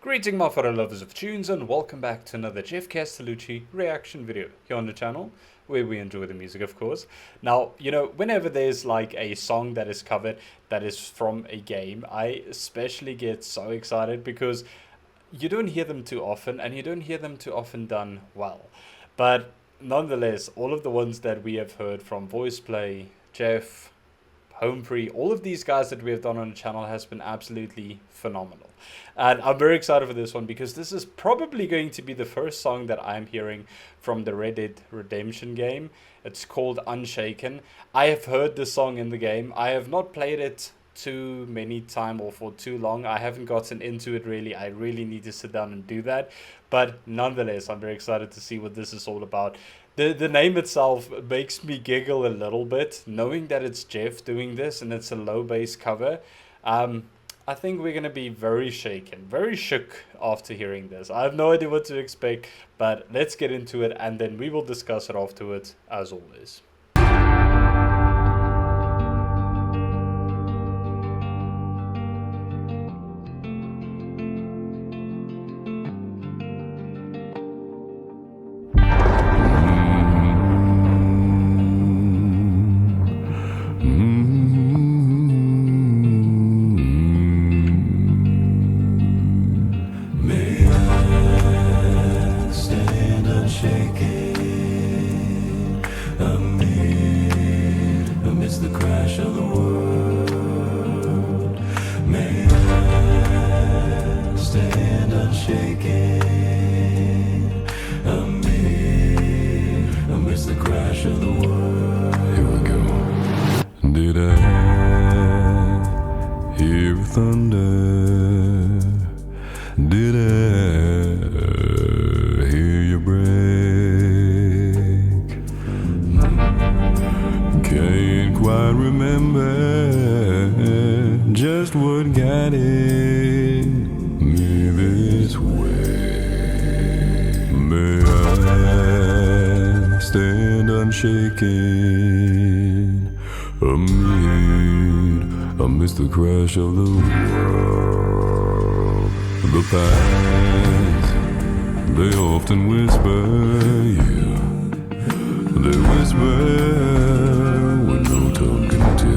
Greeting my fellow lovers of tunes and welcome back to another Geoff Castellucci reaction video here on the channel, where we enjoy the music, of course. Now, whenever there's like a song that is covered that is from a game, I especially get so excited because you don't hear them too often and you don't hear them too often done well. But nonetheless, all of the ones that we have heard from VoicePlay, Geoff, Homefree, all of these guys that we have done on the channel has been absolutely phenomenal. And I'm very excited for this one because this is probably going to be the first song that I'm hearing from the Red Dead Redemption game. It's called UNSHAKEN. I have heard this song in the game. I have not played it too many times or for too long. I haven't gotten into it really. I really need to sit down and do that. But nonetheless, I'm very excited to see what this is all about. The name itself makes me giggle a little bit, knowing that it's Geoff doing this and it's a low bass cover. I think we're going to be very shaken, very shook after hearing this. I have no idea what to expect, but let's get into it and then we will discuss it afterwards, as always. The crash of the world, may I stand unshaken amidst the crash of the world. Here we go. Did I hear thunder? Did I hear you break? Can't quite remember just what guided me this way. May I stand unshaken amidst the crash of the world. The past, they often whisper, yeah, they whisper what no tongue can tell.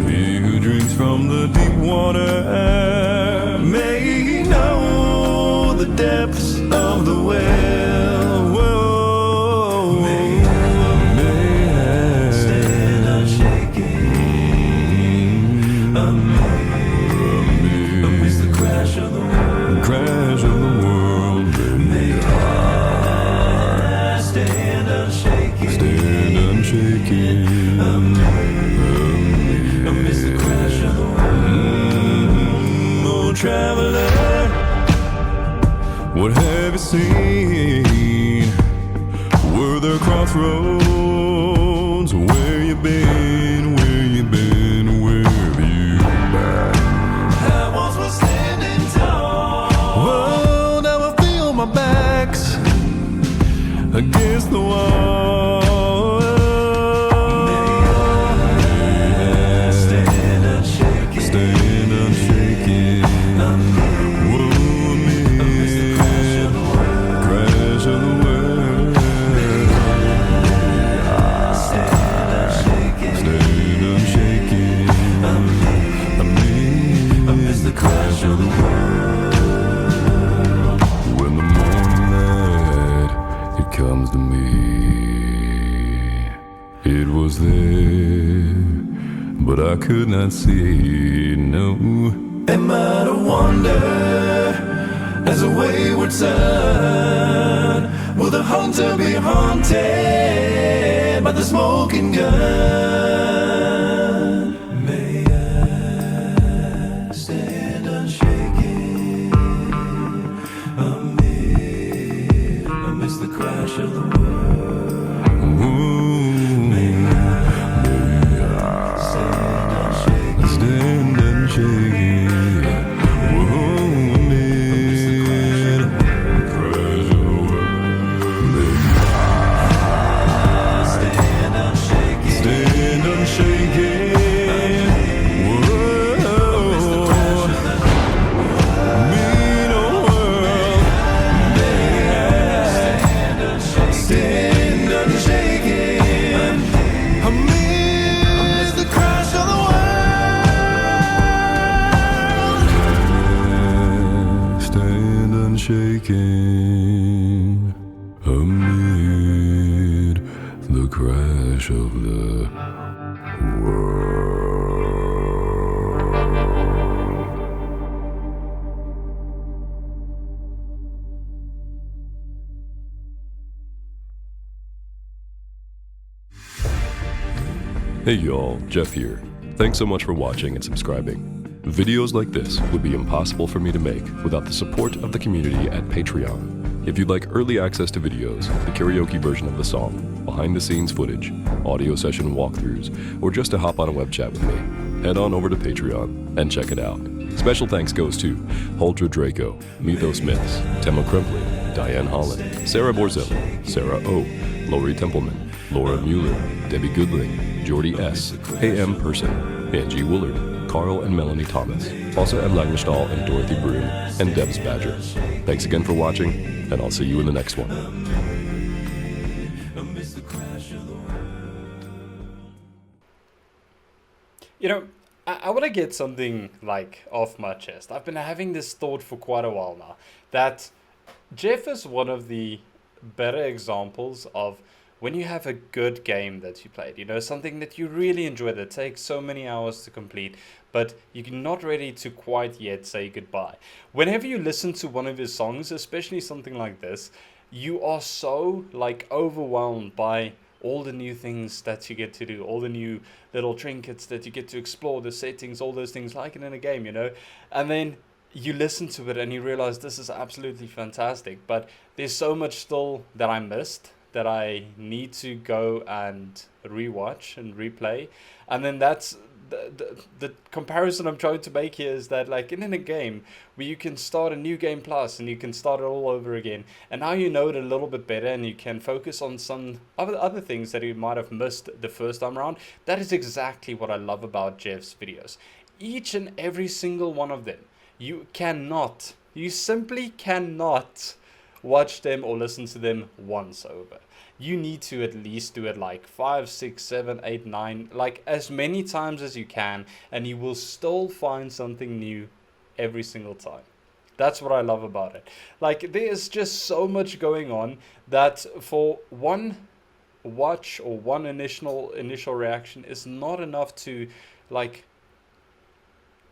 He who drinks from the deep water may know the depths of the well. Whoa. May I stand unshaken amidst the crash of the world. Crash of the world. May I stand unshaken amidst the crash of the world. Oh, traveler, what have you seen? Were there crossroads? Where you been? Where you been? Where have you been? I once was standing tall. Oh, now I feel my back's against the wall. May I stand unshaken, stand unshaken. Amidst the crash of the world, crash of the world. May I stand unshaken, stand unshaken. Amidst the crash of the world. When the morning light it comes to me, it was there, but I could not see, no. Am I to wander as a wayward son? Will the hunter be haunted by the smoking gun? May I stand unshaken amidst the crash of the world. May I stand unshaken, stand unshaken. Amidst the crash of the world. May I stand unshaken, stand unshaken. Amidst of the world. Hey y'all, Geoff here. Thanks so much for watching and subscribing. Videos like this would be impossible for me to make without the support of the community at Patreon. If you'd like early access to videos, the karaoke version of the song, behind-the-scenes footage, audio session walkthroughs, or just to hop on a web chat with me, head on over to Patreon and check it out. Special thanks goes to Huldra Draco, Mythos Myths, Temma Crumpley, Diane Holland, Sarah Borzelli, Sarah O, Lori Templeman, Laura Mueller, Debbie Goodling, Jordy S, A.M. Person, Angie Woolard, Carl and Melanie Thomas, Elsa M. Langenstahl and Dorothy Broom, and Debs Badger. Thanks again for watching, and I'll see you in the next one. You know, I want to get something like off my chest. I've been having this thought for quite a while now, that Geoff is one of the better examples of when you have a good game that you played, you know, something that you really enjoy that takes so many hours to complete, but you're not ready to quite yet say goodbye. Whenever you listen to one of his songs, especially something like this, you are so like overwhelmed by all the new things that you get to do, all the new little trinkets that you get to explore, the settings, all those things like it in a game, you know, and then you listen to it and you realize this is absolutely fantastic, but there's so much still that I missed, that I need to go and rewatch and replay. And then that's the comparison I'm trying to make here, is that like in a game where you can start a new game plus and you can start it all over again, and now you know it a little bit better and you can focus on some other things that you might have missed the first time around. That is exactly what I love about Geoff's videos. Each and every single one of them, you simply cannot watch them or listen to them once over. You need to at least do it like 5, 6, 7, 8, 9, like as many times as you can, and you will still find something new every single time. That's what I love about it. Like, there's just so much going on that for one watch or one initial reaction is not enough to like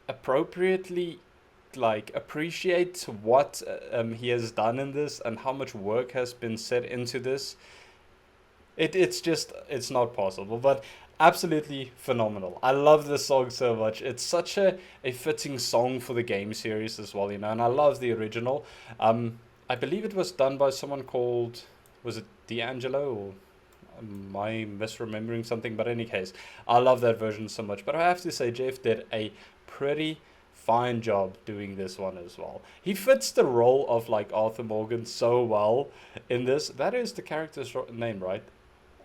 appropriately like appreciate what he has done in this and how much work has been set into this. It's not possible, but absolutely phenomenal. I love this song so much. It's such a fitting song for the game series as well, you know, and I love the original. I believe it was done by someone called, was it D'Angelo, or am I misremembering something? But in any case, I love that version so much. But I have to say, Geoff did a pretty fine job doing this one as well. He fits the role of like Arthur Morgan so well in this. That is the character's name, right?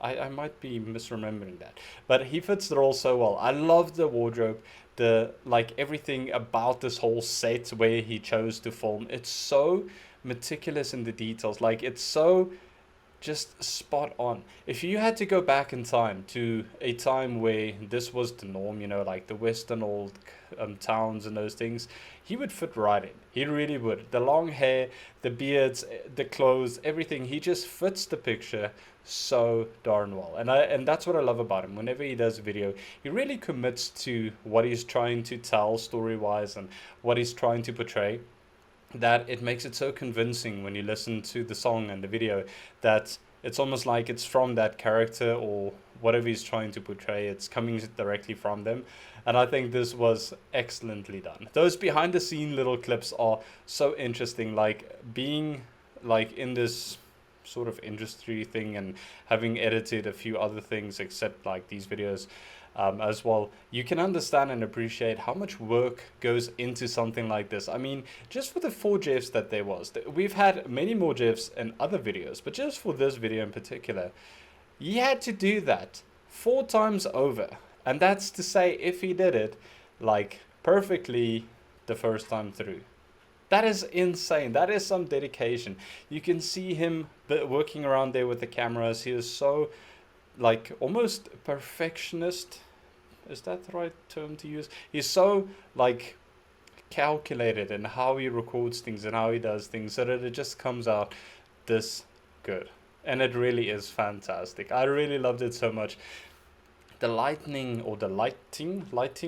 I might be misremembering that, but he fits the role so well. I love the wardrobe, the like everything about this whole set where he chose to film. It's so meticulous in the details. Like, it's so just spot on. If you had to go back in time to a time where this was the norm, you know, like the western old towns and those things, he would fit right in. He really would. The long hair, the beards, the clothes, everything, he just fits the picture so darn well. And that's what I love about him. Whenever he does a video, he really commits to what he's trying to tell story-wise and what he's trying to portray, that it makes it so convincing when you listen to the song and the video, that it's almost like it's from that character or whatever he's trying to portray. It's coming directly from them. And I think this was excellently done. Those behind the scene little clips are so interesting, like being like in this sort of industry thing and having edited a few other things except like these videos as well, you can understand and appreciate how much work goes into something like this. I mean, just for the 4 Geoffs that there was, we've had many more Geoffs in other videos, but just for this video in particular, he had to do that 4 times over. And that's to say, if he did it like perfectly the first time through. That is insane. That is some dedication. You can see him working around there with the cameras. He is so like almost perfectionist. Is that the right term to use? He's so like calculated in how he records things and how he does things so that it just comes out this good. And it really is fantastic. I really loved it so much. the lighting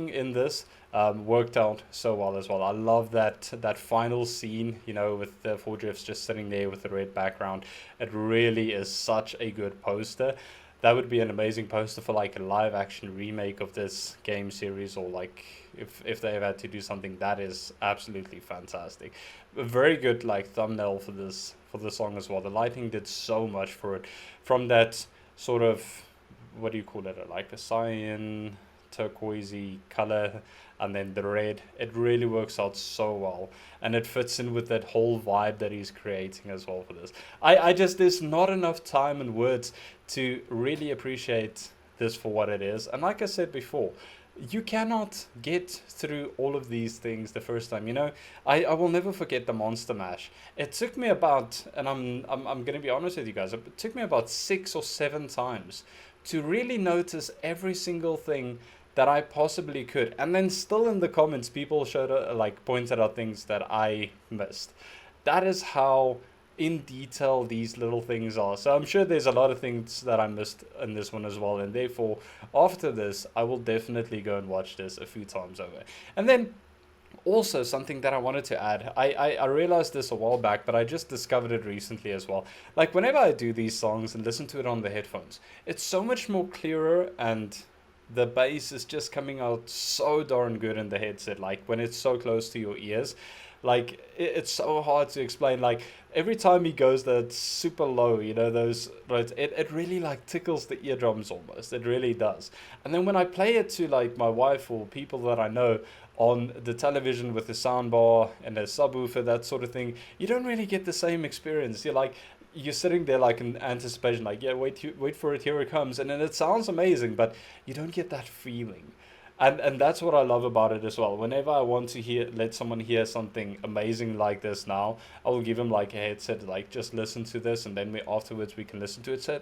in this worked out so well as well. I love that final scene, you know, with the four Geoffs just sitting there with the red background. It really is such a good poster. That would be an amazing poster for like a live action remake of this game series, or like if they ever had to do something. That is absolutely fantastic. A very good like thumbnail for the song as well. The lighting did so much for it, from that sort of, what do you call it, like a cyan turquoisey color, and then the red. It really works out so well, and it fits in with that whole vibe that he's creating as well for this. I just, there's not enough time and words to really appreciate this for what it is. And like I said before, you cannot get through all of these things the first time. You know, I will never forget the Monster Mash. It took me about, and I'm gonna be honest with you guys, it took me about 6 or 7 times to really notice every single thing that I possibly could. And then still in the comments, people showed like pointed out things that I missed. That is how in detail these little things are. So I'm sure there's a lot of things that I missed in this one as well, and therefore after this I will definitely go and watch this a few times over. And then also something that I wanted to add, I realized this a while back, but I just discovered it recently as well. Like whenever I do these songs and listen to it on the headphones, it's so much more clearer, and the bass is just coming out so darn good in the headset, like when it's so close to your ears. Like it's so hard to explain. Like every time he goes that super low, you know, those right, it really like tickles the eardrums almost. It really does. And then when I play it to like my wife or people that I know on the television with the soundbar and a subwoofer, that sort of thing, you don't really get the same experience. You're sitting there like in anticipation, like, yeah, wait for it, here it comes, and then it sounds amazing, but you don't get that feeling. And that's what I love about it as well. Whenever I want to let someone hear something amazing like this now, I will give them like a headset, like just listen to this, and then afterwards we can listen to it. So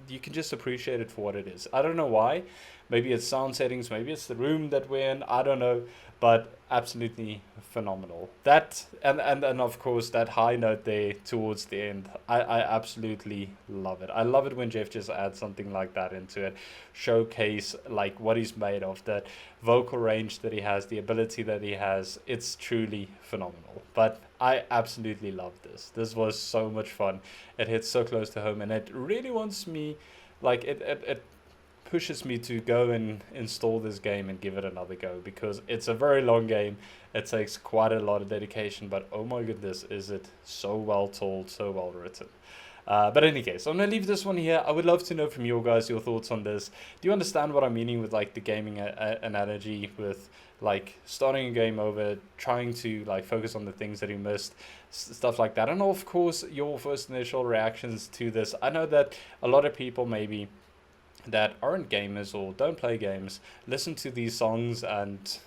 you can just appreciate it for what it is. I don't know why. Maybe it's sound settings, maybe it's the room that we're in, I don't know, but absolutely phenomenal. That and of course that high note there towards the end, I absolutely love it. I love it when Geoff just adds something like that into it, showcase like what he's made of, that vocal range that he has, the ability that he has. It's truly phenomenal. But I absolutely love this. This was so much fun. It hits so close to home, and it really wants me, like it pushes me to go and install this game and give it another go, because it's a very long game. It takes quite a lot of dedication, but oh my goodness, is it so well told, so well written. But in any case, I'm going to leave this one here. I would love to know from you guys your thoughts on this. Do you understand what I'm meaning with like the gaming analogy, with like starting a game over, trying to like focus on the things that you missed, stuff like that? And of course, your first initial reactions to this. I know that a lot of people maybe that aren't gamers or don't play games listen to these songs, and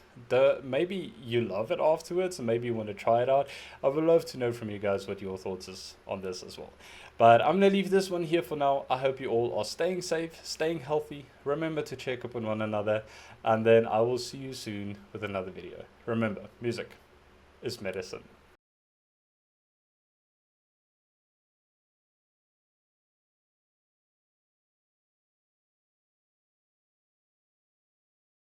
maybe you love it afterwards, and maybe you want to try it out. I would love to know from you guys what your thoughts is on this as well. But I'm gonna leave this one here for now. I hope you all are staying safe, staying healthy. Remember to check up on one another, and then I will see you soon with another video. Remember, music is medicine.